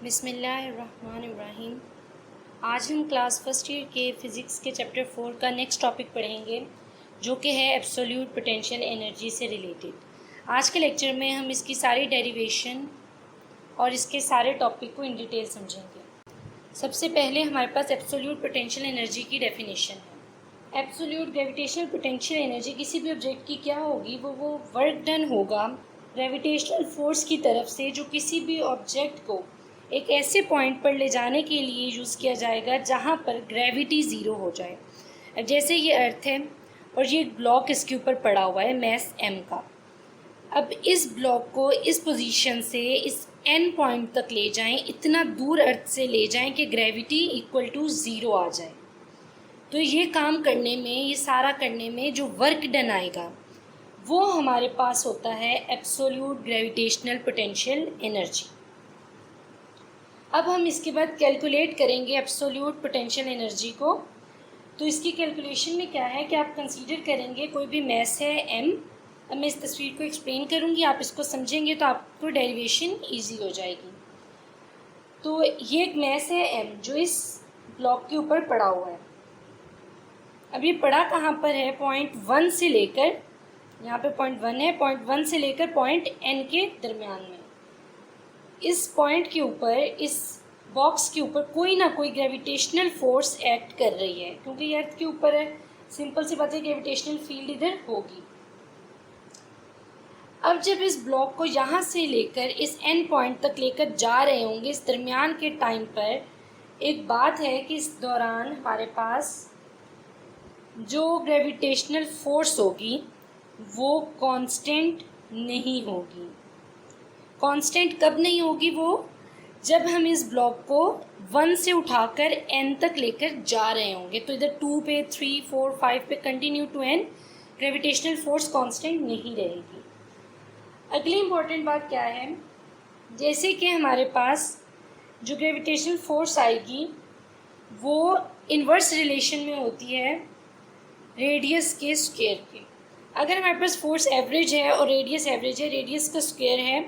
बिस्मिल्लाहिर्रहमानिर्रहीम। आज हम क्लास फर्स्ट ईयर के फ़िज़िक्स के चैप्टर 4 का नेक्स्ट टॉपिक पढ़ेंगे, जो कि है एब्सोल्यूट पोटेंशियल एनर्जी से रिलेटेड। आज के लेक्चर में हम इसकी सारी डेरिवेशन और इसके सारे टॉपिक को इन डिटेल समझेंगे। सबसे पहले हमारे पास एब्सोल्यूट पोटेंशियल एनर्जी की डेफिनेशन है। एब्सोल्यूट ग्रेविटेशनल पोटेंशियल एनर्जी किसी भी ऑब्जेक्ट की क्या होगी, वो वर्क डन होगा ग्रेविटेशनल फोर्स की तरफ से, जो किसी भी ऑब्जेक्ट को एक ऐसे पॉइंट पर ले जाने के लिए यूज़ किया जाएगा जहाँ पर ग्रेविटी ज़ीरो हो जाए। अब जैसे ये अर्थ है और ये ब्लॉक इसके ऊपर पड़ा हुआ है मैस m का। अब इस ब्लॉक को इस पोजीशन से इस n पॉइंट तक ले जाएं, इतना दूर अर्थ से ले जाएं कि ग्रेविटी इक्वल टू ज़ीरो आ जाए। तो ये काम करने में, ये सारा करने में जो वर्क डन आएगा वो हमारे पास होता है एब्सोल्यूट ग्रेविटेशनल पोटेंशियल एनर्जी। अब हम इसके बाद कैलकुलेट करेंगे एब्सोल्यूट पोटेंशियल एनर्जी को। तो इसकी कैलकुलेशन में क्या है कि आप कंसीडर करेंगे कोई भी मैस है m। अब मैं इस तस्वीर को एक्सप्लेन करूँगी, आप इसको समझेंगे तो आपको डेरिवेशन इजी हो जाएगी। तो ये एक मैस है m जो इस ब्लॉक के ऊपर पड़ा हुआ है। अब ये पड़ा कहाँ पर है? पॉइंट 1 से लेकर, यहाँ पे पॉइंट 1 है, पॉइंट 1 से लेकर पॉइंट n के दरमियान में। इस पॉइंट के ऊपर, इस बॉक्स के ऊपर कोई ना कोई ग्रेविटेशनल फोर्स एक्ट कर रही है, क्योंकि ये अर्थ के ऊपर है। सिंपल सी बात है, ग्रेविटेशनल फील्ड इधर होगी। अब जब इस ब्लॉक को यहाँ से लेकर इस एन पॉइंट तक लेकर जा रहे होंगे, इस दरमियान के टाइम पर एक बात है कि इस दौरान हमारे पास जो ग्रेविटेशनल फोर्स होगी वो कांस्टेंट नहीं होगी। कांस्टेंट कब नहीं होगी? वो जब हम इस ब्लॉक को 1 से उठाकर n तक लेकर जा रहे होंगे। तो इधर 2 पे, 3, 4, 5 पे continue to n gravitational force constant नहीं रहेगी। अगली इम्पॉर्टेंट बात क्या है, जैसे कि हमारे पास जो ग्रेविटेशनल फोर्स आएगी वो इन्वर्स रिलेशन में होती है रेडियस के स्क्वायर के। अगर हमारे पास फोर्स एवरेज है और रेडियस एवरेज है, रेडियस का स्क्वायर है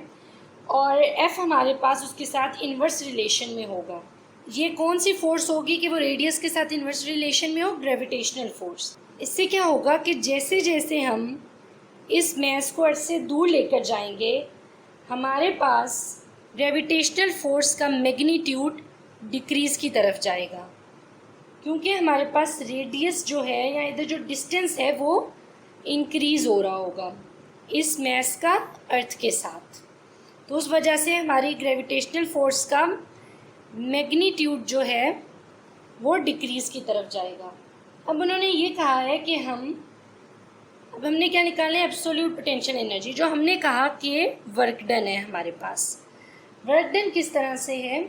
और f हमारे पास उसके साथ इन्वर्स रिलेशन में होगा। ये कौन सी फोर्स होगी कि वो रेडियस के साथ इन्वर्स रिलेशन में हो? Gravitational force. इससे क्या होगा कि जैसे जैसे हम इस मैस को अर्थ से दूर लेकर जाएंगे, हमारे पास ग्रेविटेशनल फोर्स का मैग्नीट्यूड डिक्रीज़ की तरफ जाएगा, क्योंकि हमारे पास रेडियस जो है या इधर जो डिस्टेंस है वो इंक्रीज़ हो रहा होगा इस मैस का अर्थ के साथ। तो उस वजह से हमारी ग्रेविटेशनल फोर्स का मैग्नीट्यूड जो है वो डिक्रीज़ की तरफ जाएगा। अब उन्होंने ये कहा है कि अब हमने क्या निकालना है? Absolute potential energy. जो हमने कहा कि वर्क डन है हमारे पास। वर्क डन किस तरह से है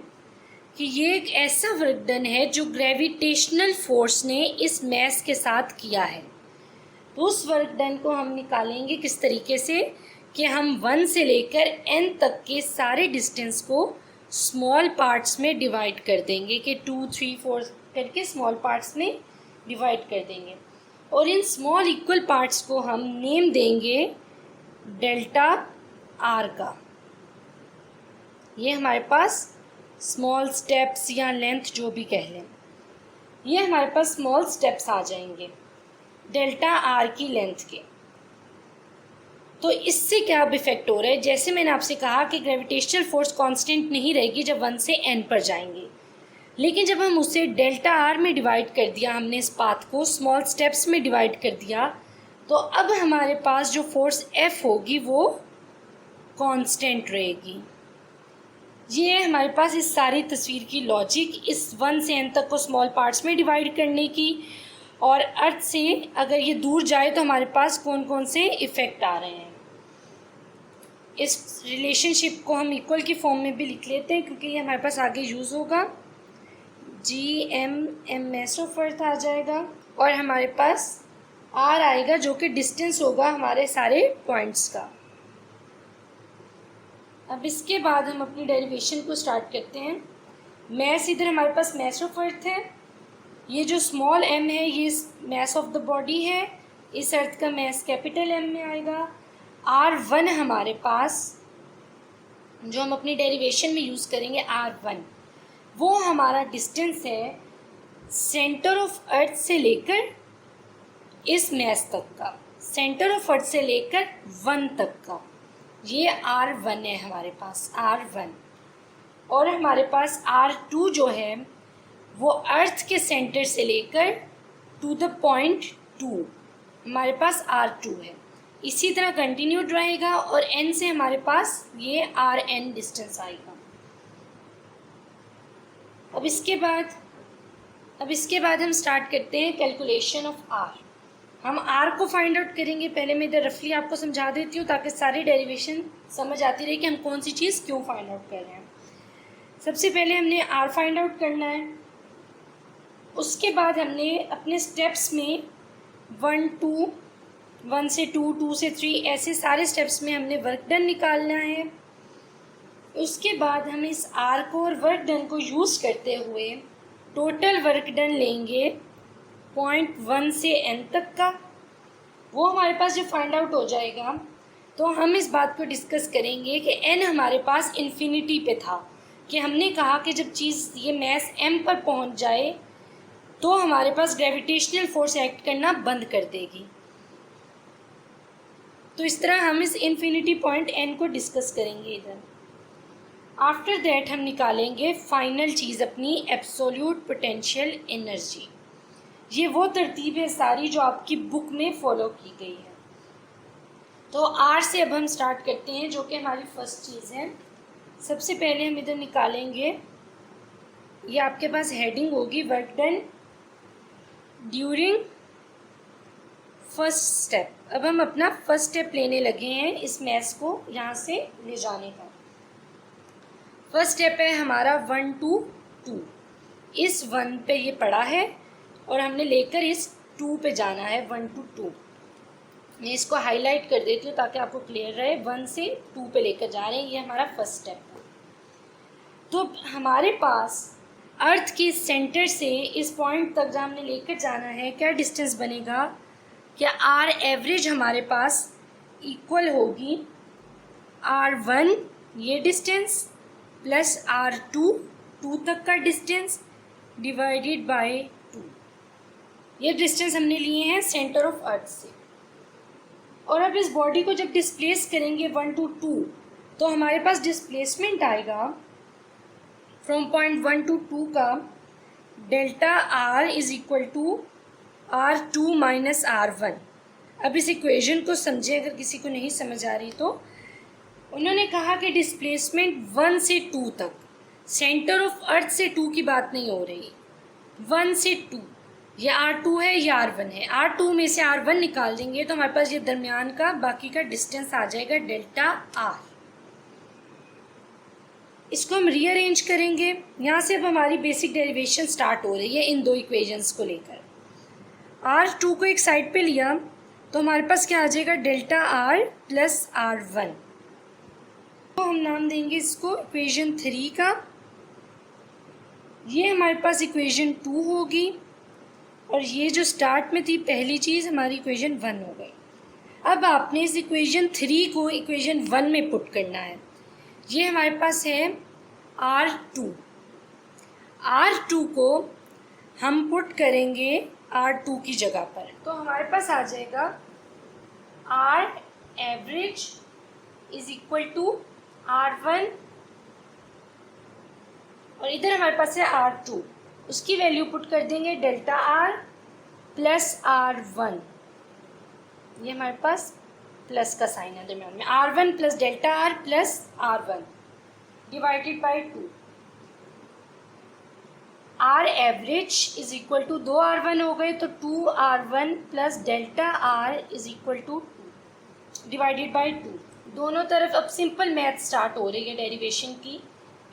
कि ये एक ऐसा वर्क डन है जो ग्रेविटेशनल फोर्स ने इस मैस के साथ किया है। तो उस वर्क डन को हम निकालेंगे किस तरीके से कि हम 1 से लेकर n तक के सारे डिस्टेंस को स्मॉल पार्ट्स में डिवाइड कर देंगे कि 2, 3, 4 करके स्मॉल पार्ट्स में डिवाइड कर देंगे, और इन स्मॉल इक्वल पार्ट्स को हम नेम देंगे डेल्टा r का। ये हमारे पास स्मॉल स्टेप्स या लेंथ जो भी कह लें, ये हमारे पास स्मॉल स्टेप्स आ जाएंगे डेल्टा r की लेंथ के। तो इससे क्या अब इफेक्ट हो रहा है? जैसे मैंने आपसे कहा कि ग्रेविटेशनल फोर्स कांस्टेंट नहीं रहेगी जब 1 से n पर जाएंगे, लेकिन जब हम उसे डेल्टा r में डिवाइड कर दिया, हमने इस पाथ को स्मॉल स्टेप्स में डिवाइड कर दिया, तो अब हमारे पास जो फोर्स F होगी वो कांस्टेंट रहेगी। ये हमारे पास इस सारी तस्वीर की लॉजिक, इस 1 से n तक को स्मॉल पार्ट्स में डिवाइड करने की, और अर्थ से अगर ये दूर जाए तो हमारे पास कौन कौन से इफ़ेक्ट आ रहे हैं। इस रिलेशनशिप को हम इक्वल की फॉर्म में भी लिख लेते हैं, क्योंकि ये हमारे पास आगे यूज़ होगा। G(m)(m)s ऑफ अर्थ आ जाएगा और हमारे पास R आएगा जो कि डिस्टेंस होगा हमारे सारे पॉइंट्स का। अब इसके बाद हम अपनी डेरिवेशन को स्टार्ट करते हैं। मैस, इधर हमारे पास मैस ऑफ अर्थ है, ये जो स्मॉल m है ये मैस ऑफ द बॉडी है, इस अर्थ का मैस कैपिटल M में आएगा। R1 हमारे पास जो हम अपनी डेरिवेशन में यूज़ करेंगे R1, वो हमारा डिस्टेंस है सेंटर ऑफ अर्थ से लेकर इस मैस तक का, सेंटर ऑफ अर्थ से लेकर 1 तक का, ये R1 है हमारे पास, R1। और हमारे पास R2 जो है वो अर्थ के सेंटर से लेकर टू द पॉइंट 2, हमारे पास R2 है। इसी तरह कंटिन्यूड रहेगा और n से हमारे पास ये Rn डिस्टेंस आएगा। अब इसके बाद हम स्टार्ट करते हैं कैलकुलेशन ऑफ R। हम R को फाइंड आउट करेंगे। पहले मैं इधर रफली आपको समझा देती हूँ ताकि सारी डेरिवेशन समझ आती रहे कि हम कौन सी चीज़ क्यों फाइंड आउट कर रहे हैं। सबसे पहले हमने R फाइंड आउट करना है, उसके बाद हमने अपने स्टेप्स में 1 से 2, 2 से 3 ऐसे सारे स्टेप्स में हमने वर्क डन निकालना है। उसके बाद हम इस R को और वर्क डन को यूज़ करते हुए टोटल वर्क डन लेंगे पॉइंट 1 से n तक का। वो हमारे पास जो फाइंड आउट हो जाएगा तो हम इस बात को डिस्कस करेंगे कि n हमारे पास इन्फिनिटी पे था, कि हमने कहा कि जब चीज़ ये मैस m पर पहुंच जाए तो हमारे पास ग्रेविटेशनल फोर्स एक्ट करना बंद कर देगी। तो इस तरह हम इस इन्फिनिटी पॉइंट n को डिस्कस करेंगे इधर। आफ्टर दैट हम निकालेंगे फाइनल चीज़ अपनी एब्सोल्यूट पोटेंशियल एनर्जी। ये वो तरतीब है सारी जो आपकी बुक में फॉलो की गई है। तो R से अब हम स्टार्ट करते हैं, जो कि हमारी फर्स्ट चीज़ है। सबसे पहले हम इधर निकालेंगे, ये आपके पास हेडिंग होगी work done during first step. अब हम अपना फर्स्ट स्टेप लेने लगे हैं इस मैस को यहाँ से ले जाने का। फर्स्ट स्टेप है हमारा 1 to 2। इस 1 पे ये पड़ा है और हमने लेकर इस 2 पे जाना है, 1 to 2। मैं इसको हाईलाइट कर देती हूँ ताकि आपको क्लियर रहे। 1 से 2 पे लेकर जा रहे हैं, ये हमारा फर्स्ट स्टेप है। तो हमारे पास अर्थ के सेंटर से इस पॉइंट तक जहाँ हमने लेकर जाना है, क्या डिस्टेंस बनेगा, क्या R एवरेज हमारे पास इक्वल होगी R1 ये डिस्टेंस प्लस R2 2 तक का डिस्टेंस डिवाइडेड बाय 2। ये डिस्टेंस हमने लिए हैं सेंटर ऑफ अर्थ से। और अब इस बॉडी को जब डिस्प्लेस करेंगे 1 to 2 तो हमारे पास डिस्प्लेसमेंट आएगा फ्रॉम पॉइंट 1 to 2 का delta R is equal to R2 minus R1। अब इस इक्वेशन को समझें, अगर किसी को नहीं समझ आ रही तो। उन्होंने कहा कि डिस्प्लेसमेंट 1 से 2 तक, सेंटर ऑफ अर्थ से 2 की बात नहीं हो रही, 1 से 2, ये R2 है ये R1 है। R2 में से R1 निकाल देंगे तो हमारे पास ये दरमियान का बाकी का डिस्टेंस आ जाएगा डेल्टा R। इसको हम रीअरेंज करेंगे। यहाँ से अब हमारी बेसिक डेरिवेशन स्टार्ट हो रही है इन दो इक्वेशंस को लेकर। R2 को एक साइड पे लिया तो हमारे पास क्या आ जाएगा, डेल्टा R प्लस R1। तो हम नाम देंगे इसको इक्वेशन 3 का। ये हमारे पास इक्वेशन 2 होगी और ये जो स्टार्ट में थी पहली चीज़ हमारी इक्वेशन 1 हो गई। अब आपने इस इक्वेशन 3 को इक्वेशन 1 में पुट करना है। ये हमारे पास है R2। R2 को हम पुट करेंगे R2 की जगह पर, तो हमारे पास आ जाएगा R average is equal to R1 और इधर हमारे पास है R2, उसकी वैल्यू पुट कर देंगे डेल्टा R प्लस R1। ये हमारे पास प्लस का साइन है दरम्यान में, R1 plus delta R plus R1 divided by 2। R average is equal to 2 R1 हो गए तो 2 R1 plus delta R is equal to 2 divided by 2। दोनों तरफ अब सिंपल मैथ स्टार्ट हो रही है डेरिवेशन की,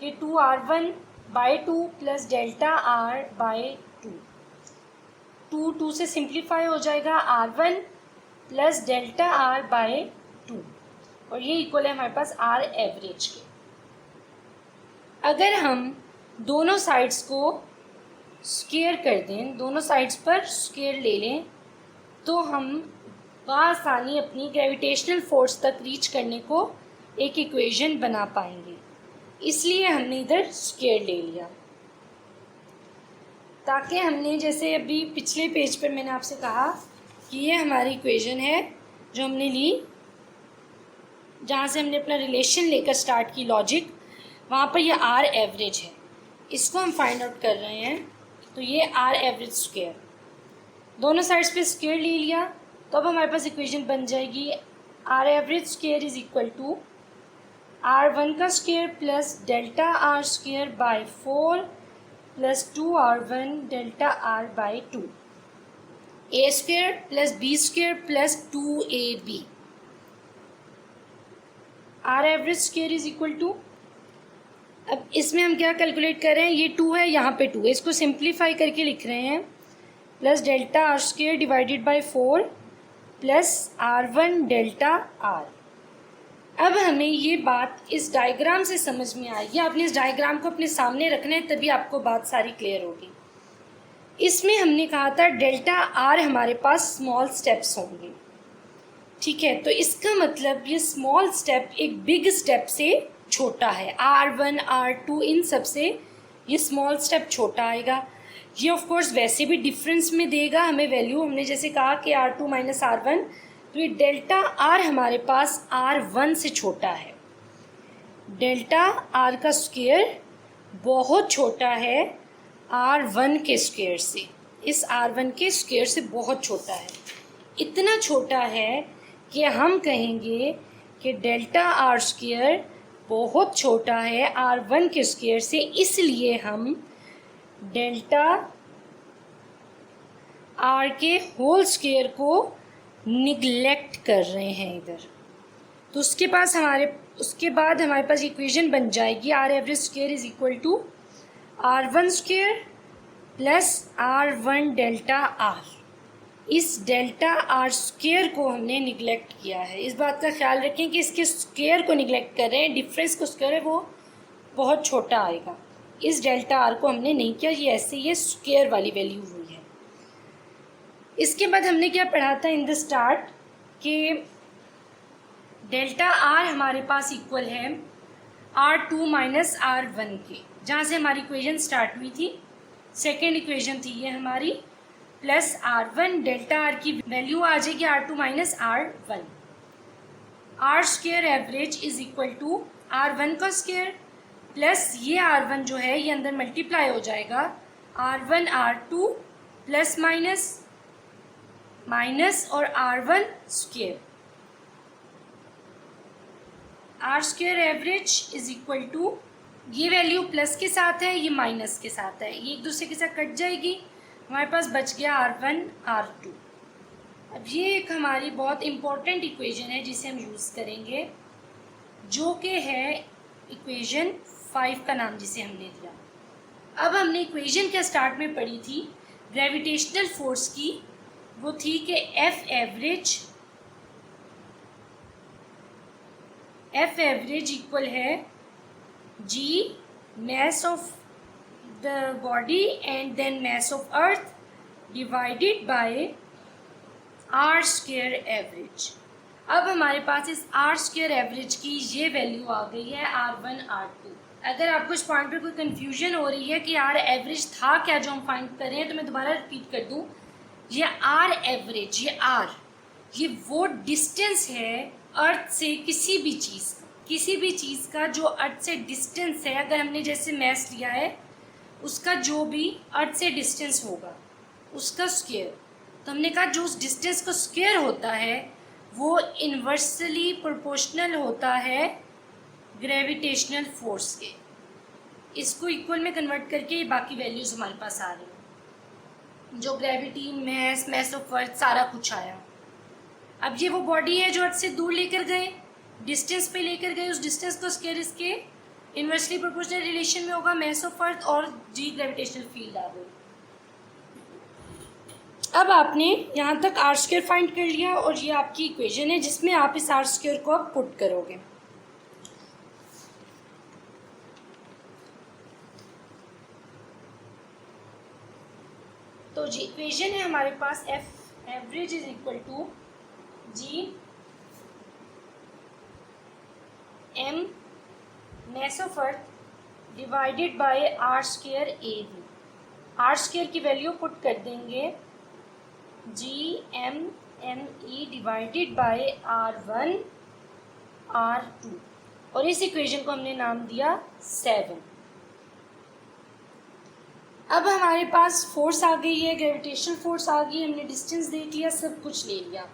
कि 2 R1 by 2 plus delta R by 2। 2 से सिंप्लीफाई हो जाएगा R1 plus delta R by 2 और ये इक्वल है हमारे पास R एवरेज के। अगर हम दोनों साइड्स को स्क्वायर कर दें, दोनों साइड्स पर स्क्वायर ले लें, तो हम आसानी अपनी ग्रेविटेशनल फोर्स तक रीच करने को एक इक्वेशन बना पाएंगे। इसलिए हमने इधर स्क्वायर ले लिया, ताकि हमने जैसे अभी पिछले पेज पर मैंने आपसे कहा कि ये हमारी इक्वेशन है जो हमने ली, जहाँ से हमने अपना रिलेशन लेकर स्टार्ट की लॉजिक, वहाँ पर ये आर एवरेज है, इसको हम फाइंड आउट कर रहे हैं। तो ये आर एवरेज स्क्वायर, दोनों साइड्स पे स्क्वायर ले लिया, तो अब हमारे पास इक्वेशन बन जाएगी R average square is equal to R1 का square plus delta R square by 4 plus 2R1 delta R by 2, a square plus b square plus 2AB। R average square is equal to, अब इसमें हम क्या calculate कर रहे हैं, ये 2 है, यहाँ पे 2 है, इसको सिंप्लीफाई करके लिख रहे हैं, plus delta R square divided by 4 plus R1 delta are. अब हमें ये बात इस डायग्राम से समझ में आएगी, आपने इस डायग्राम को अपने सामने रखना है, तभी आपको बात सारी क्लियर होगी। इसमें हमने कहा था डेल्टा आर हमारे पास स्मॉल स्टेप्स होंगे, ठीक है, तो इसका मतलब ये स्मॉल स्टेप एक बिग स्टेप से छोटा है, R1 R2 इन सब से ये स्मॉल स्टेप छोटा आएगा। ये ऑफ कोर्स वैसे भी डिफरेंस में देगा हमें वैल्यू, हमने जैसे कहा कि R2 माइनस R1, तो ये डेल्टा आर हमारे पास R1 से छोटा है, डेल्टा आर का स्क्वायर बहुत छोटा है R1 के स्क्वायर से, इस R1 के स्क्वायर से बहुत छोटा है, इतना छोटा है कि हम कहेंगे कि डेल्टा आर स्क्वायर बहुत छोटा है R1 के स्क्वायर से, इसलिए हम डेल्टा आर के होल स्क्वायर को निगलेक्ट कर रहे हैं इधर। तो उसके बाद हमारे पास इक्वेशन बन जाएगी R average square is equal to R1 square plus R1 delta R. इस डेल्टा आर स्क्वायर को हमने निगलेक्ट किया है, इस बात का ख्याल रखें कि इसके स्क्वायर को निगलेक्ट कर रहे हैं, डिफरेंस को स्क्वायर है वो बहुत छोटा आएगा, इस डेल्टा आर को हमने नहीं किया, ये ऐसे ये स्क्वायर वाली वैल्यू हुई है। इसके बाद हमने क्या पढ़ा था इन द स्टार्ट कि डेल्टा आर हमारे पास इक्वल है R2 माइनस R1 के, जहाँ से हमारी इक्वेशन स्टार्ट हुई थी, सेकेंड इक्वेशन थी ये हमारी, प्लस R1 डेल्टा आर की वैल्यू आ जाएगी R2 minus R1, R square average is equal to R1 का स्क्वायर प्लस ये R1 जो है ये अंदर मल्टीप्लाई हो जाएगा, R1 R2 प्लस माइनस और R1 square, R square average is equal to, ये वैल्यू प्लस के साथ है, ये माइनस के साथ है, ये एक दूसरे के साथ कट जाएगी, हमारे पास बच गया R1 R2। अब ये एक हमारी बहुत इम्पोर्टेंट इक्वेशन है जिसे हम यूज़ करेंगे, जो कि है इक्वेशन 5 का नाम जिसे हमने दिया। अब हमने इक्वेशन क्या स्टार्ट में पढ़ी थी ग्रेविटेशनल फोर्स की, वो थी कि एफ एवरेज इक्वल है जी mass of the body and then mass of earth divided by r square average। अब हमारे पास इस r square average की ये वैल्यू आ गई है R1 R2। अगर आपको इस पॉइंट पर कोई कन्फ्यूजन हो रही है कि r एवरेज था क्या जो हम फाइंड कर रहे हैं, तो मैं दोबारा रिपीट कर दूं, ये r एवरेज, ये r, ये वो डिस्टेंस है अर्थ से किसी भी चीज़ का जो अर्थ से डिस्टेंस है, अगर हमने जैसे मैस लिया है उसका जो भी अर्थ से डिस्टेंस होगा उसका स्क्वायर, तो हमने कहा जो उस डिस्टेंस का स्क्वायर होता है वो इन्वर्सली प्रोपोर्शनल होता है ग्रेविटेशनल फोर्स के। इसको इक्वल में कन्वर्ट करके ये बाकी वैल्यूज़ हमारे पास आ रही हैं, जो ग्रेविटी, मैस ऑफ अर्थ, सारा कुछ आया। अब ये वो बॉडी है जो अर्थ से दूर लेकर गए, डिस्टेंस पे लेकर गए, उस डिस्टेंस को स्क्वायर इसके इन्वर्सली प्रोपोर्शनल रिलेशन में होगा मैस ऑफ अर्थ और जी ग्रेविटेशनल फील्ड आ गई। अब आपने यहाँ तक आर स्क्वायर फाइंड कर लिया और ये आपकी इक्वेशन है जिसमें आप इस आर स्क्वायर को अब पुट करोगे। तो जी इक्वेशन है हमारे पास F average is equal to G M mass of earth divided by R square A B. R square की वैल्यू पुट कर देंगे GMME divided by R1 R2 और इस इक्वेशन को हमने नाम दिया 7। अब हमारे पास फोर्स आ गई है, ग्रेविटेशनल फोर्स आ गई, हमने डिस्टेंस देख लिया, सब कुछ ले लिया।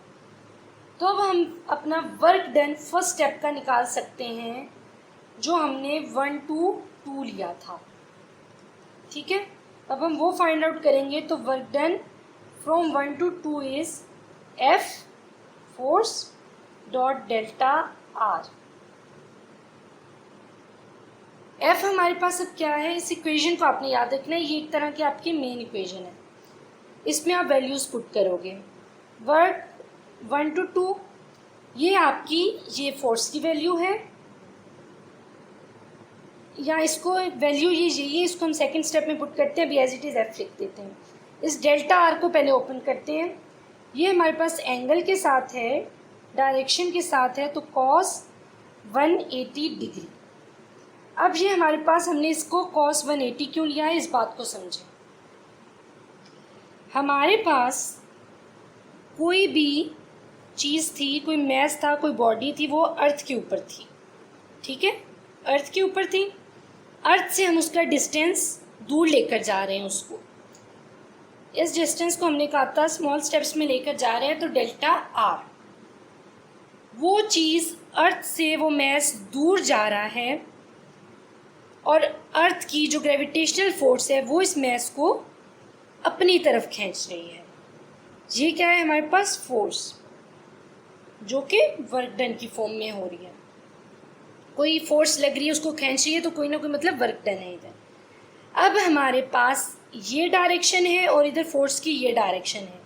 तो अब हम अपना वर्क डन फर्स्ट स्टेप का निकाल सकते हैं जो हमने 1 to 2 लिया था। ठीक है, अब हम वो फाइंड आउट करेंगे। तो work done from 1 to 2 is F force dot delta R। F हमारे पास अब क्या है, इस इक्वेशन को आपने याद रखना है, ये एक तरह की आपकी मेन इक्वेशन है। इसमें आप वैल्यूज पुट करोगे। वर्क 1 to 2 ये आपकी ये फोर्स की वैल्यू है, या इसको वैल्यू ये इसको हम सेकंड स्टेप में पुट करते हैं। अभी एज इट इज़ F लिख देते हैं। इस डेल्टा आर को पहले ओपन करते हैं। ये हमारे पास एंगल के साथ है, डायरेक्शन के साथ है, तो cos 180 डिग्री। अब ये हमारे पास, हमने इसको cos 180 क्यों लिया है, इस बात को समझें। हमारे पास कोई भी चीज़ थी, कोई मैस था, कोई बॉडी थी, वो अर्थ के ऊपर थी। ठीक है, अर्थ के ऊपर थी। अर्थ से हम उसका डिस्टेंस दूर लेकर जा रहे हैं उसको। इस डिस्टेंस को हमने कहा था स्मॉल स्टेप्स में लेकर जा रहे हैं, तो डेल्टा आर। वो चीज़ अर्थ से, वो मैस दूर जा रहा है और अर्थ की जो ग्रेविटेशनल फोर्स है वो इस मैस को अपनी तरफ खींच रही है। ये क्या है हमारे पास, फोर्स, जो कि वर्क डन की फॉर्म में हो रही है। कोई फोर्स लग रही है, उसको खींच रही है, तो कोई ना कोई मतलब वर्क डन है इधर। अब हमारे पास ये डायरेक्शन है और इधर फोर्स की ये डायरेक्शन है।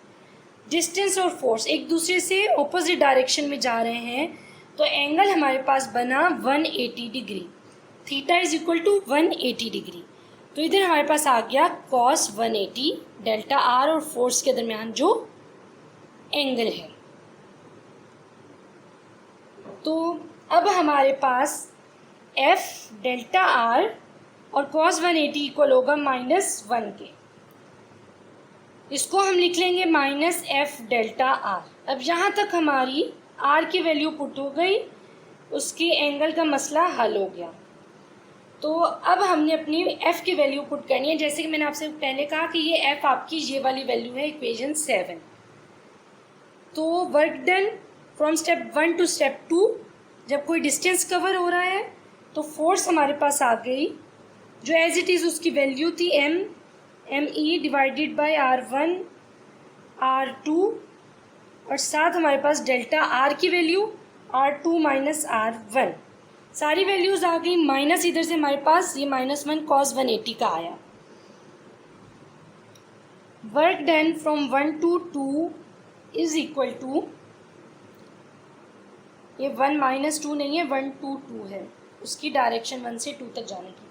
डिस्टेंस और फोर्स एक दूसरे से ऑपोजिट डायरेक्शन में जा रहे हैं, तो एंगल हमारे पास बना 180 degree. Theta is equal to 180 degree. तो इधर हमारे पास आ गया cos 180 डेल्टा आर और फोर्स के दरमियान जो एंगल है। तो अब हमारे पास F डेल्टा आर और cos 180 इक्वल होगा -1 के। इसको हम लिख लेंगे -F डेल्टा आर। अब यहाँ तक हमारी R की वैल्यू पुट हो गई, उसके एंगल का मसला हल हो गया। तो अब हमने अपनी F की वैल्यू पुट करनी है। जैसे कि मैंने आपसे पहले कहा कि ये F आपकी ये वाली वैल्यू है, इक्वेशन 7। तो work done from step 1 to step 2, जब कोई डिस्टेंस कवर हो रहा है तो फोर्स हमारे पास आ गई, जो एज इट इज़ उसकी वैल्यू थी MME divided by R1 R2, और साथ हमारे पास डेल्टा R की वैल्यू R2 माइनस R1। सारी वैल्यूज़ आ गई, माइनस इधर से हमारे पास ये -1 cos 180 का आया। Work done from 1 to 2 is equal to, ये 1 - 2 नहीं है, 1 to 2 है, उसकी डायरेक्शन 1 से 2 तक जाने की।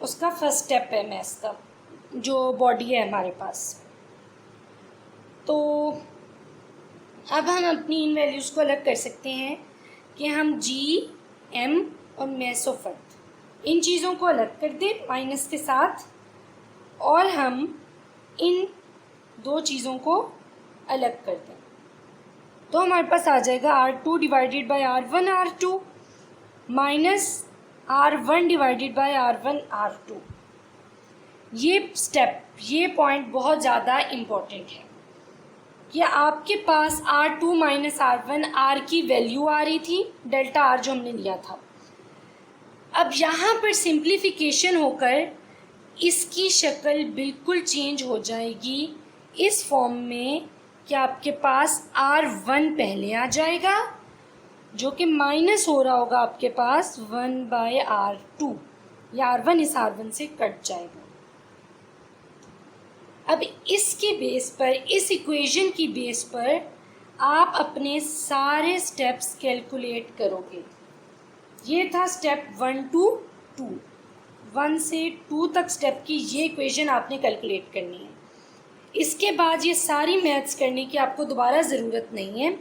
उसका फर्स्ट स्टेप है मैथ का, जो बॉडी है हमारे पास। तो अब हम अपनी इन वैल्यूज़ को अलग कर सकते हैं कि हम G, M और मैस ऑफ अर्थ इन चीज़ों को अलग कर दें माइनस के साथ, और हम इन दो चीज़ों को अलग कर दें। तो हमारे पास आ जाएगा R2 divided by R1 R2 minus R1 divided by R1 R2। ये स्टेप, ये पॉइंट बहुत ज़्यादा इम्पोर्टेंट है कि आपके पास R2 माइनस R1 R की वैल्यू आ रही थी, डेल्टा R जो हमने लिया था। अब यहाँ पर सिंप्लीफिकेशन होकर इसकी शक्ल बिल्कुल चेंज हो जाएगी इस फॉर्म में कि आपके पास R1 पहले आ जाएगा, जो कि माइनस हो रहा होगा आपके पास 1/R2, या R1 इस R1 से कट जाएगा। अब इसके बेस पर, इस इक्वेशन की बेस पर आप अपने सारे स्टेप्स कैलकुलेट करोगे। ये था स्टेप 1 to 2, 1 से 2 तक स्टेप की ये इक्वेशन आपने कैलकुलेट करनी है। इसके बाद ये सारी मैथ्स करने की आपको दोबारा ज़रूरत नहीं है।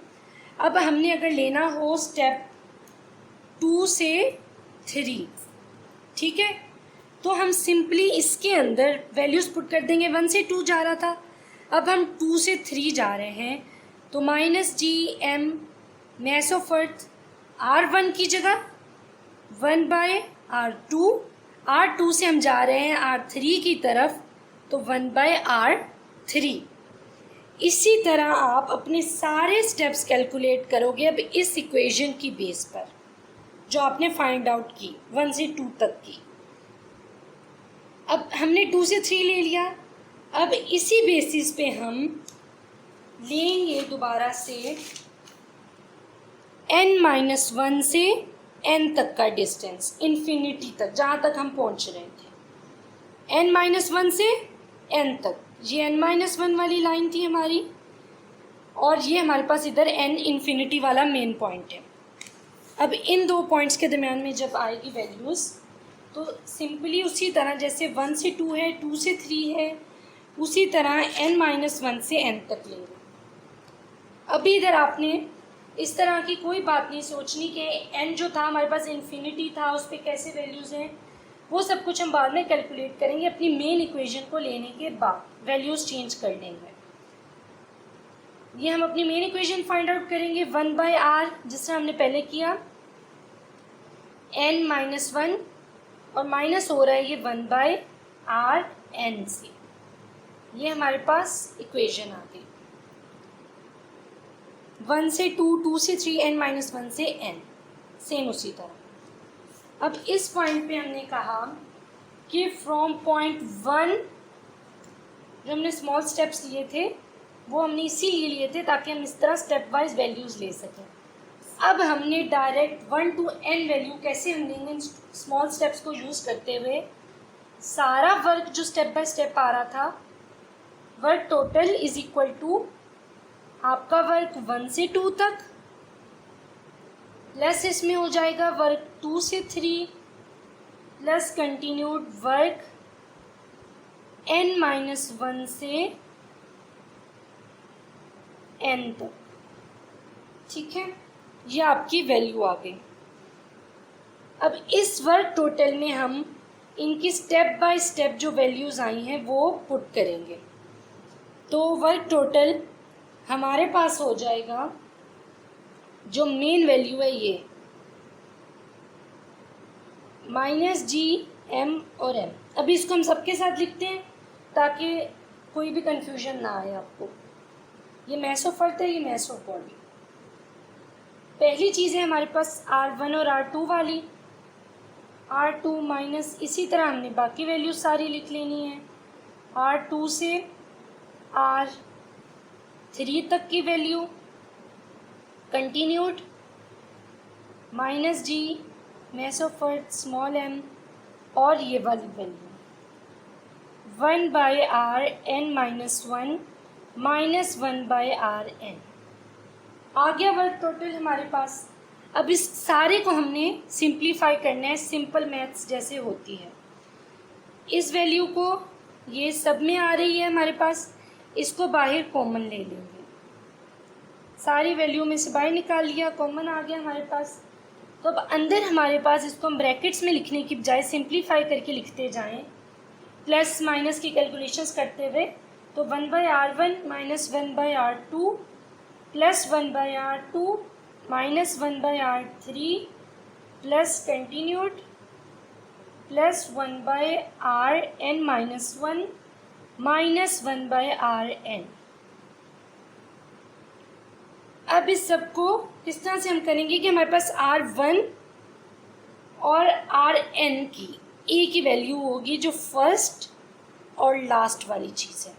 अब हमने अगर लेना हो स्टेप 2 से 3, ठीक है, तो हम सिंपली इसके अंदर वैल्यूज़ पुट कर देंगे। 1 से 2 जा रहा था, अब हम 2 से 3 जा रहे हैं, तो -GM mess of earth R1 की जगह 1/R2, R2 से हम जा रहे हैं R3 की तरफ, तो 1/R3। इसी तरह आप अपने सारे स्टेप्स कैलकुलेट करोगे अब इस इक्वेशन की बेस पर जो आपने फाइंड आउट की 1 से 2 तक की। अब हमने 2 से 3 ले लिया, अब इसी बेसिस पे हम लेंगे दोबारा से n-1 से n तक का डिस्टेंस, इन्फिनिटी तक, जहाँ तक हम पहुँच रहे थे, n-1 से n तक। ये n-1 वाली लाइन थी हमारी, और ये हमारे पास इधर n इन्फिनिटी वाला मेन पॉइंट है। अब इन दो पॉइंट्स के दरमियान में जब आएगी वैल्यूज़, तो सिंपली उसी तरह जैसे 1 से 2 है, 2 से 3 है, उसी तरह n-1 से n तक लेंगे। अभी इधर आपने इस तरह की कोई बात नहीं सोचनी कि n जो था हमारे पास इन्फिनिटी था, उस पर कैसे वैल्यूज़ हैं, वो सब कुछ हम बाद में कैलकुलेट करेंगे। अपनी मेन इक्वेशन को लेने के बाद वैल्यूज़ चेंज कर लेंगे। ये हम अपनी मेन इक्वेशन फाइंड आउट करेंगे 1/r, जिस तरह हमने पहले किया, n-1 और माइनस हो रहा है ये 1/rn से। ये हमारे पास इक्वेशन आ गई 1 से 2, 2 से 3, n-1 से n, सेम उसी तरह। अब इस पॉइंट पे हमने कहा कि फ्रॉम पॉइंट 1 जो हमने स्मॉल स्टेप्स लिए थे वो हमने इसीलिए लिए थे ताकि हम इस तरह स्टेप वाइज वैल्यूज़ ले सकें। अब हमने डायरेक्ट 1 to n वैल्यू कैसे हम लेंगे, स्मॉल स्टेप्स को यूज़ करते हुए सारा वर्क जो स्टेप बाय स्टेप आ रहा था, work total is equal to आपका वर्क 1 से 2 तक प्लस इसमें हो जाएगा वर्क 2 से 3 प्लस कंटिन्यूड वर्क n-1 से n तक। ठीक है, ये आपकी वैल्यू आ गई। अब इस वर्क टोटल में हम इनकी स्टेप बाय स्टेप जो वैल्यूज़ आई हैं वो पुट करेंगे, तो वर्क टोटल हमारे पास हो जाएगा, जो मेन वैल्यू है ये -GM और m। अभी इसको हम सबके साथ लिखते हैं ताकि कोई भी कंफ्यूजन ना आए आपको। ये मैस ऑफ अर्थ है, ये मैस ऑफ बॉडी। पहली चीज़ है हमारे पास R1 और R2 वाली, R2 माइनस, इसी तरह हमने बाकी वैल्यू सारी लिख लेनी है। R2 से R3 तक की value continued -G mess of earth small m, और ये वाली value 1/r n-1 minus 1/r n। आ गया वर्क टोटल हमारे पास। अब इस सारे को हमने सिंप्लीफाई करना है, सिंपल मैथ्स जैसे होती है। इस वैल्यू को ये सब में आ रही है हमारे पास, इसको बाहर कॉमन ले लेंगे, सारी वैल्यू में से बाहर निकाल लिया, कॉमन आ गया हमारे पास। तो अब अंदर हमारे पास इसको हम ब्रैकेट्स में लिखने की बजाय सिंप्लीफाई करके लिखते जाएं, प्लस माइनस की कैलकुलेशंस करते हुए, तो 1/r1 minus 1/r2 plus 1/r2 minus 1/r3 plus continued plus 1/r n-1 minus 1/r n। अब इस सब को किस तरह से हम करेंगे कि हमारे पास R1 और Rn की एक ही वैल्यू होगी जो फर्स्ट और लास्ट वाली चीज़ है।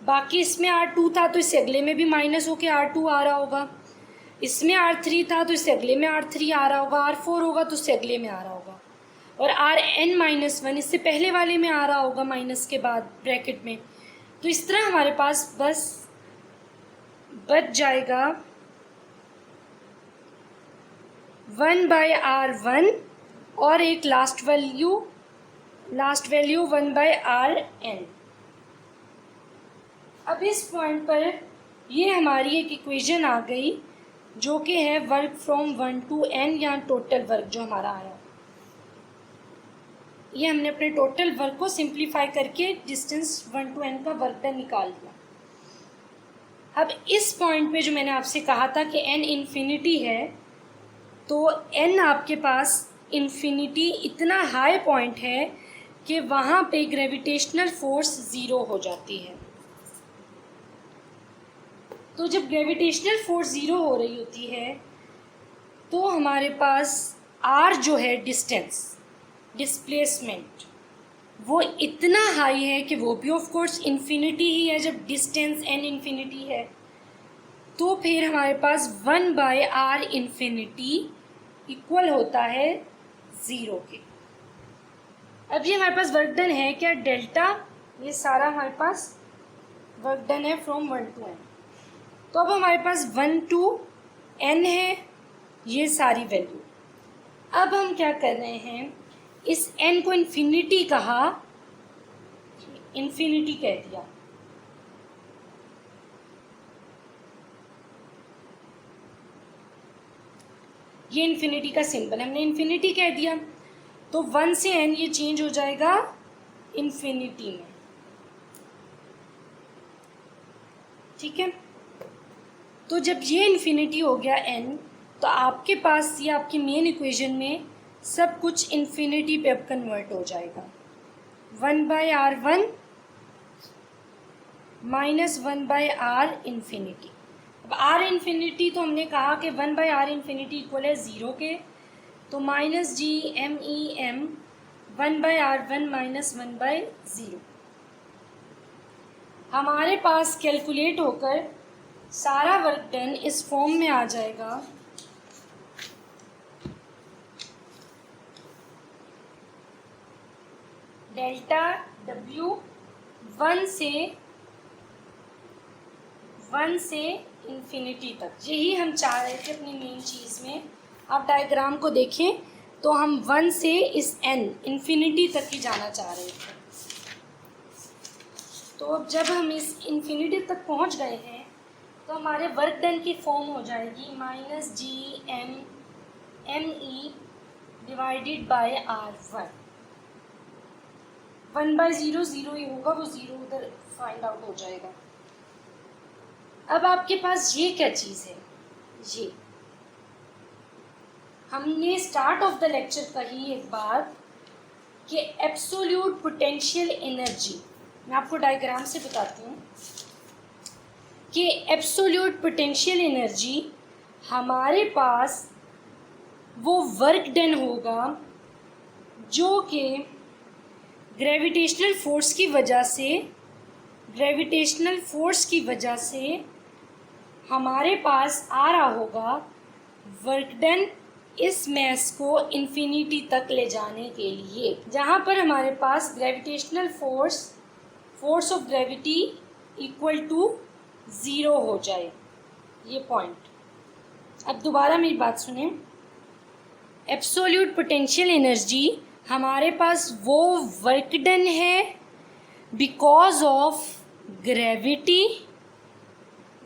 बाकी इसमें R2 था तो इससे अगले में भी माइनस होके R2 आ रहा होगा, इसमें R3 था तो इससे अगले में R3 आ रहा होगा, R4 होगा तो इससे अगले में आ रहा होगा, और Rn-1 इससे पहले वाले में आ रहा होगा माइनस के बाद ब्रैकेट में। तो इस तरह हमारे पास बस बच जाएगा 1/r1 और एक लास्ट वैल्यू 1/rn। अब इस पॉइंट पर ये हमारी एक इक्वेशन आ गई जो कि है वर्क फ्रॉम 1 to n, या टोटल वर्क जो हमारा आया। ये हमने अपने टोटल वर्क को सिंप्लीफाई करके डिस्टेंस 1 to n का वर्क डन निकाल दिया। अब इस पॉइंट पे जो मैंने आपसे कहा था कि n इन्फिनिटी है, तो n आपके पास इन्फिनिटी इतना हाई पॉइंट है कि वहाँ पे ग्रेविटेशनल फोर्स ज़ीरो हो जाती है। तो जब ग्रेविटेशनल फोर्स ज़ीरो हो रही होती है तो हमारे पास r जो है डिस्टेंस, डिस्प्लेसमेंट, वो इतना हाई है कि वो भी ऑफ कोर्स इन्फिनिटी ही है। जब डिस्टेंस n इन्फिनिटी है तो फिर हमारे पास 1/r इन्फिनिटी इक्वल होता है 0 के। अब ये हमारे पास वर्क डन है क्या, डेल्टा, ये सारा हमारे पास वर्क डन है फ्रॉम 1 to n। तो अब हमारे पास 1 to n है ये सारी वैल्यू। अब हम क्या कर रहे हैं, इस n को इन्फिनिटी कहा, इन्फिनिटी कह दिया, ये इन्फिनिटी का सिंबल हमने इन्फिनिटी कह दिया, तो 1 से n ये चेंज हो जाएगा इन्फिनिटी में। ठीक है, तो जब ये इन्फिनिटी हो गया n, तो आपके पास ये आपकी मेन इक्वेशन में सब कुछ इन्फिनिटी पे अब कन्वर्ट हो जाएगा। 1/r1 minus 1/r infinity. अब r इन्फिनिटी तो हमने कहा कि 1/r इन्फिनिटी इक्वल है 0 के, तो minus G M E M 1/r1 minus 1/0 हमारे पास कैलकुलेट होकर सारा वर्क डन इस फॉर्म में आ जाएगा। डेल्टा W 1 से इन्फिनिटी तक, यही हम चाह रहे थे अपनी मेन चीज़ में। आप डायग्राम को देखें तो हम 1 से इस n इन्फिनिटी तक ही जाना चाह रहे थे। तो अब जब हम इस इन्फिनिटी तक पहुंच गए हैं तो हमारे वर्क डन की फॉर्म हो जाएगी minus G M E divided by r1। 1/0 0 ही होगा, वो 0 उधर फाइंड आउट हो जाएगा। अब आपके पास ये क्या चीज़ है, ये हमने स्टार्ट ऑफ द लेक्चर कही एक बात कि एब्सोल्यूट पोटेंशियल एनर्जी, मैं आपको डायग्राम से बताती हूँ कि एब्सोल्यूट पोटेंशियल एनर्जी हमारे पास वो वर्क डन होगा जो कि ग्रेविटेशनल फोर्स की वजह से हमारे पास आ रहा होगा वर्क डन इस मैस को इन्फिनिटी तक ले जाने के लिए, जहाँ पर हमारे पास gravitational force of gravity equal to 0 हो जाए, ये पॉइंट। अब दोबारा मेरी बात सुने, एब्सोल्यूट पोटेंशियल एनर्जी हमारे पास वो वर्क डन है बिकॉज ऑफ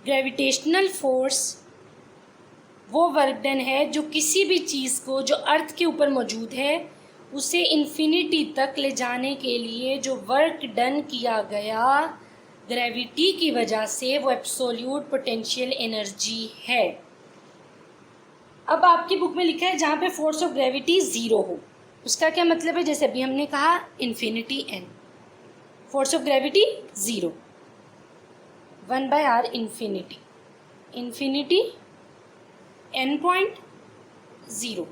ग्रेविटेशनल फोर्स, वो वर्क डन है जो किसी भी चीज़ को जो अर्थ के ऊपर मौजूद है उसे इन्फिनिटी तक ले जाने के लिए जो वर्क डन किया गया ग्रेविटी की वजह से, वो एब्सोल्यूट पोटेंशियल एनर्जी है। अब आपकी बुक में लिखा है जहाँ पे फोर्स ऑफ ग्रेविटी 0 हो, उसका क्या मतलब है, जैसे अभी हमने कहा infinity n, force of gravity 0, 1/r infinity n.0,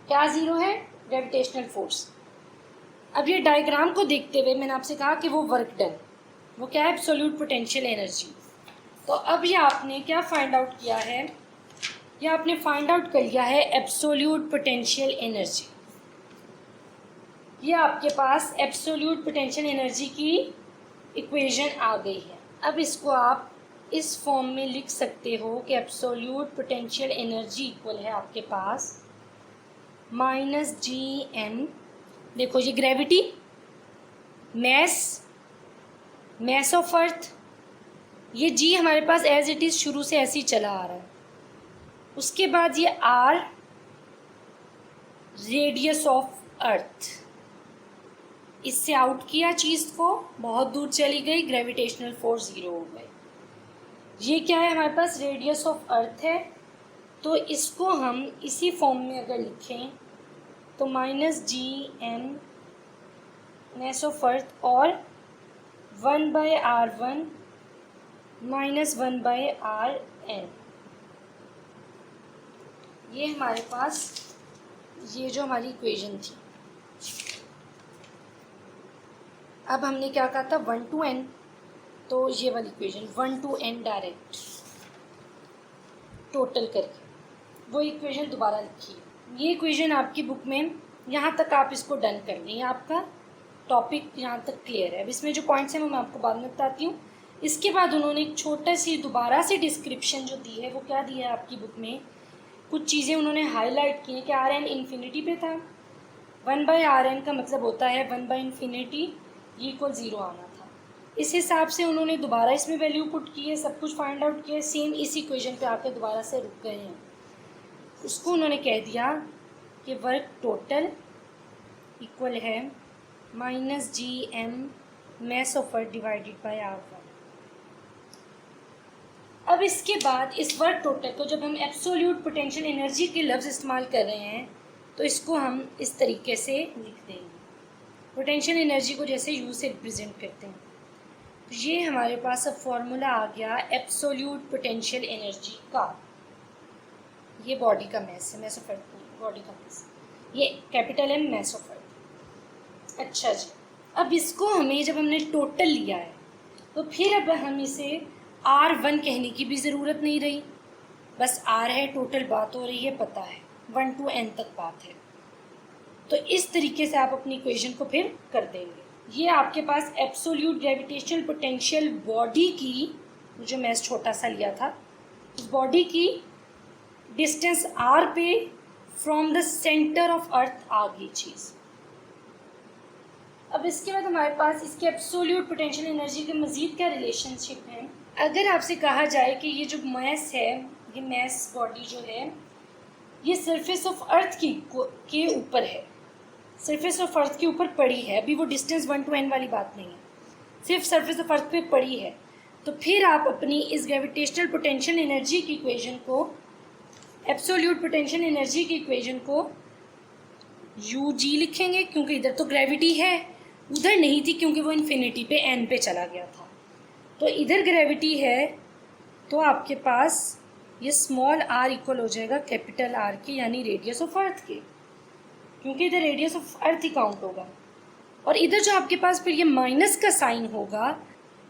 क्या 0 है, ग्रेविटेशनल फोर्स। अब ये डायग्राम को देखते हुए मैंने आपसे कहा कि वो वर्क डन, वो क्या है, एब्सोल्यूट पोटेंशियल एनर्जी। तो अब ये आपने क्या फाइंड आउट किया है, ये आपने फाइंड आउट कर लिया है एब्सोल्यूट पोटेंशियल एनर्जी। ये आपके पास एब्सोल्यूट पोटेंशियल एनर्जी की इक्वेशन आ गई है। अब इसको आप इस फॉर्म में लिख सकते हो कि एब्सोल्यूट पोटेंशियल एनर्जी इक्वल है आपके पास माइनस जी एम, देखो ये ग्रेविटी, मैस ऑफ अर्थ, ये जी हमारे पास एज इट इज़ शुरू से ऐसे ही चला आ रहा है। उसके बाद ये आर रेडियस ऑफ अर्थ, इससे आउट किया चीज़ को, बहुत दूर चली गई, ग्रेविटेशनल फोर्स 0 हो गए। ये क्या है हमारे पास, रेडियस ऑफ अर्थ है। तो इसको हम इसी फॉर्म में अगर लिखें तो -gm मास ऑफ अर्थ और 1/r1 - 1/rn, ये हमारे पास ये जो हमारी इक्वेशन थी। अब हमने क्या कहा था, 1 to n, तो ये वाली equation 1 to n direct total करके वो इक्वेशन दोबारा लिखिए। ये इक्वेशन आपकी बुक में यहाँ तक आप इसको डन कर लें, आपका टॉपिक यहाँ तक क्लियर है। अब इसमें जो पॉइंट्स हैं वो मैं आपको बाद में बताती हूँ। इसके बाद उन्होंने एक छोटा सी दोबारा से डिस्क्रिप्शन जो दी है वो क्या दी है आपकी बुक में, कुछ चीज़ें उन्होंने हाईलाइट की हैं कि आर एन इन्फिनिटी पे था, 1/rn का मतलब होता है 1/∞ = 0 आना था। इस हिसाब से उन्होंने दोबारा इसमें वैल्यू पुट की है, सब कुछ फाइंड आउट किया है, सेम इस इक्वेशन पे आके दोबारा से रुक गए हैं। उसको उन्होंने कह दिया कि वर्क टोटल इक्वल है -gm mass of earth divided by r1। अब इसके बाद इस वर्क टोटल को जब हम एब्सोल्यूट पोटेंशियल एनर्जी के लफ्ज़ इस्तेमाल कर रहे हैं तो इसको हम इस तरीके से लिख देंगे, पोटेंशियल एनर्जी को जैसे यू से रिप्रेजेंट करते हैं। तो ये हमारे पास अब फॉर्मूला आ गया एब्सोल्यूट पोटेंशियल एनर्जी का। ये बॉडी का मास है, मास ऑफ अर्थ, बॉडी का मास, ये capital M mass of earth. अच्छा जी, अब इसको हमें जब हमने टोटल लिया है तो फिर अब हम इसे R1 कहने की भी ज़रूरत नहीं रही, बस R है, टोटल बात हो रही है, पता है 1 to n तक बात है। तो इस तरीके से आप अपनी इक्वेशन को फिर कर देंगे। ये आपके पास एब्सोल्यूट ग्रेविटेशनल पोटेंशियल बॉडी की, जो मैं छोटा सा लिया था, उस बॉडी की डिस्टेंस r पे from the centre of earth आ गई चीज़। अब इसके बाद हमारे पास इसके एब्सोल्यूट पोटेंशियल एनर्जी के मज़ीद क्या रिलेशनशिप है। अगर आपसे कहा जाए कि ये जो मास है, ये मास बॉडी जो है ये सरफेस ऑफ अर्थ के ऊपर है, सरफेस ऑफ अर्थ के ऊपर पड़ी है, अभी वो डिस्टेंस 1 to n वाली बात नहीं है, सिर्फ सरफेस ऑफ अर्थ पे पड़ी है, तो फिर आप अपनी इस ग्रेविटेशनल पोटेंशियल एनर्जी की इक्वेशन को, एब्सोल्यूट पोटेंशियल एनर्जी की इक्वेशन को UG लिखेंगे, क्योंकि इधर तो ग्रेविटी है, उधर नहीं थी क्योंकि वो इन्फिनिटी पे n पे चला गया था। तो इधर ग्रेविटी है तो आपके पास ये स्मॉल r इक्वल हो जाएगा कैपिटल R के, यानी रेडियस ऑफ अर्थ के, क्योंकि इधर radius of earth he count होगा। और इधर जो आपके पास फिर ये माइनस का साइन होगा,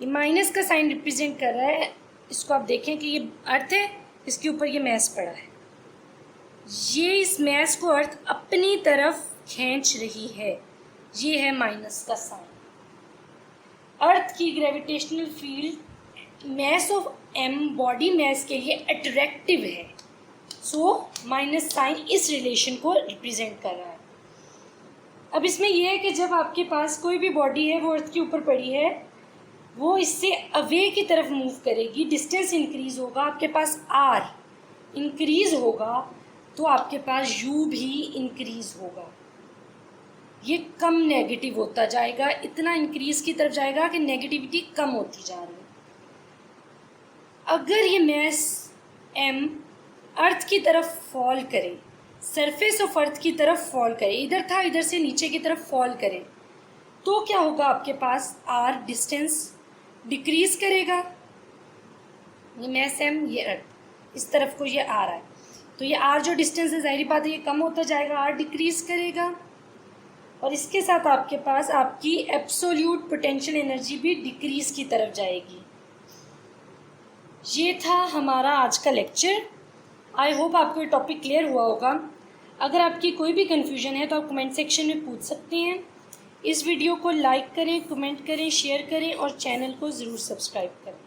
ये माइनस का साइन रिप्रेजेंट कर रहा है, इसको आप देखें कि ये अर्थ है, इसके ऊपर ये मास पड़ा है, ये इस मास को अर्थ अपनी तरफ खींच रही है, ये है माइनस का साइन। अर्थ की gravitational field mass of m body mass के लिए अट्रैक्टिव है, सो माइनस साइन इस रिलेशन को रिप्रेजेंट कर रहा है। अब इसमें यह है कि जब आपके पास कोई भी बॉडी है वो अर्थ के ऊपर पड़ी है, वो इससे अवे की तरफ मूव करेगी, डिस्टेंस इंक्रीज होगा, आपके पास r इंक्रीज होगा तो आपके पास u भी इंक्रीज होगा, ये कम नेगेटिव होता जाएगा, इतना इंक्रीज की तरफ जाएगा कि नेगेटिविटी कम होती जा रही है। अगर ये मास m अर्थ की तरफ फॉल करे, सरफेस ऑफ अर्थ की तरफ फॉल करे, इधर था इधर से नीचे की तरफ फॉल करे, तो क्या होगा, आपके पास r डिस्टेंस डिक्रीज करेगा, ये मास m, ये अर्थ, इस तरफ को ये आ रहा है, तो ये r जो डिस्टेंस है जाहिर बात है ये कम होता जाएगा, r डिक्रीज करेगा, और इसके साथ आपके पास आपकी एब्सोल्यूट पोटेंशियल एनर्जी भी डिक्रीज की तरफ जाएगी। ये था हमारा आज का लेक्चर। आई होप आपको ये टॉपिक क्लियर हुआ होगा। अगर आपकी कोई भी कन्फ्यूजन है तो आप कमेंट सेक्शन में पूछ सकते हैं। इस वीडियो को लाइक करें, कमेंट करें, शेयर करें और चैनल को ज़रूर सब्सक्राइब करें।